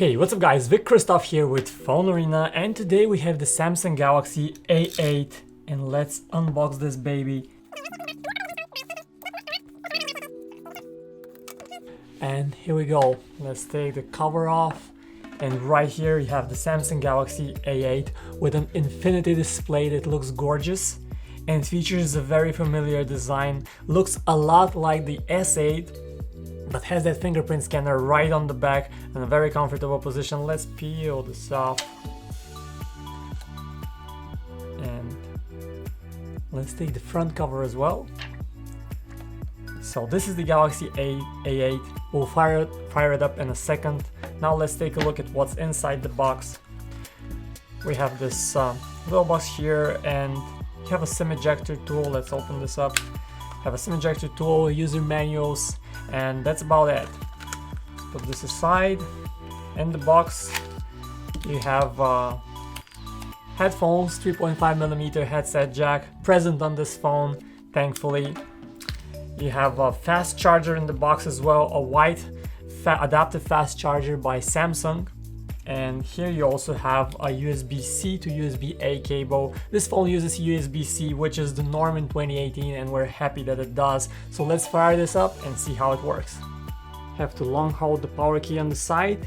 Hey, what's up guys, Vic Christoph here with PhoneArena, and today we have the Samsung Galaxy A8 and let's unbox this baby. And here we go, let's take the cover off, and right here you have the Samsung Galaxy A8 with an infinity display that looks gorgeous and features a very familiar design, looks a lot like the S8 but has that fingerprint scanner right on the back in a very comfortable position. Let's peel this off and let's take the front cover as well. So this is the Galaxy A8. We'll fire it up in a second. Now let's take a look at what's inside the box. We have this little box here, and you have a SIM ejector tool. Let's open this up. Have a SIM ejector tool, user manuals, and that's about it. Put this aside. In the box you have headphones, 3.5mm headset jack present on this phone, thankfully. You have a fast charger in the box as well, a white adaptive fast charger by Samsung. And here you also have a USB-C to USB-A cable. This phone uses USB-C, which is the norm in 2018, and we're happy that it does. So let's fire this up and see how it works. Have to long hold the power key on the side,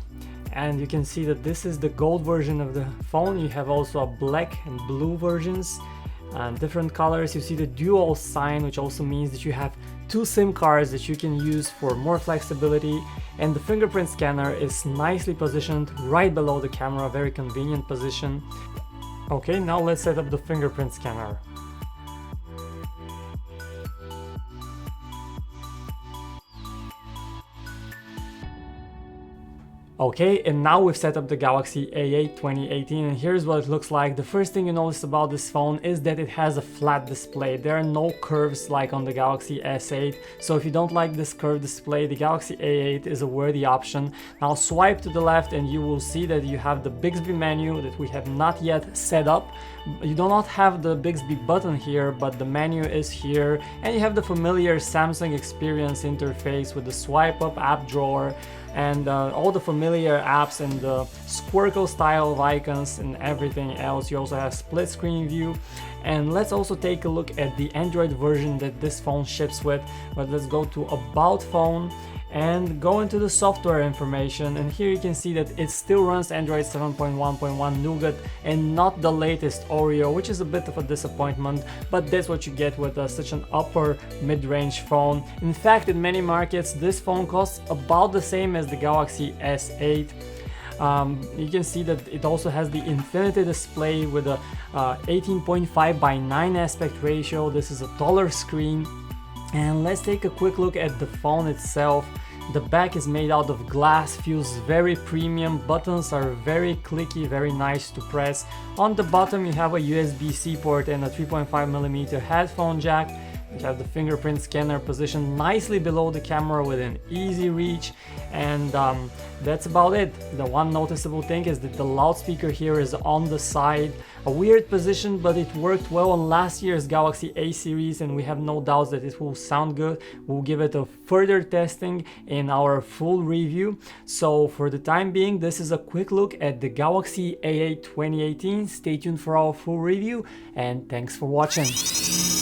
and you can see that this is the gold version of the phone. You have also a black and blue versions, different colors. You see the dual sign, which also means that you have two SIM cards that you can use for more flexibility, and the fingerprint scanner is nicely positioned right below the camera, very convenient position. Okay, now let's set up the fingerprint scanner. Okay, and now we've set up the Galaxy A8 2018, and here's what it looks like. The first thing you notice about this phone is that it has a flat display. There are no curves like on the Galaxy S8, so if you don't like this curved display, the Galaxy A8 is a worthy option. Now swipe to the left and you will see that you have the Bigsby menu that we have not yet set up. You do not have the Bigsby button here, but the menu is here, and you have the familiar Samsung experience interface with the swipe up app drawer and all the familiar apps and the squircle style of icons and everything else. You also have split screen view. And let's also take a look at the Android version that this phone ships with. But let's go to About Phone and go into the software information, and here you can see that it still runs Android 7.1.1 Nougat and not the latest Oreo, which is a bit of a disappointment, but that's what you get with such an upper mid-range phone. In fact, in many markets this phone costs about the same as the Galaxy S8. You can see that it also has the infinity display with a 18.5 by 9 aspect ratio. This is a taller screen. And let's take a quick look at the phone itself. The back is made out of glass, feels very premium. Buttons are very clicky, very nice to press. On the bottom you have a USB-C port and a 3.5mm headphone jack. You have the fingerprint scanner positioned nicely below the camera within easy reach, and that's about it. The one noticeable thing is that the loudspeaker here is on the side. A weird position, but it worked well on last year's Galaxy A series, and we have no doubts that it will sound good. We'll give it a further testing in our full review. So for the time being, this is a quick look at the Galaxy A8 2018. Stay tuned for our full review, and thanks for watching.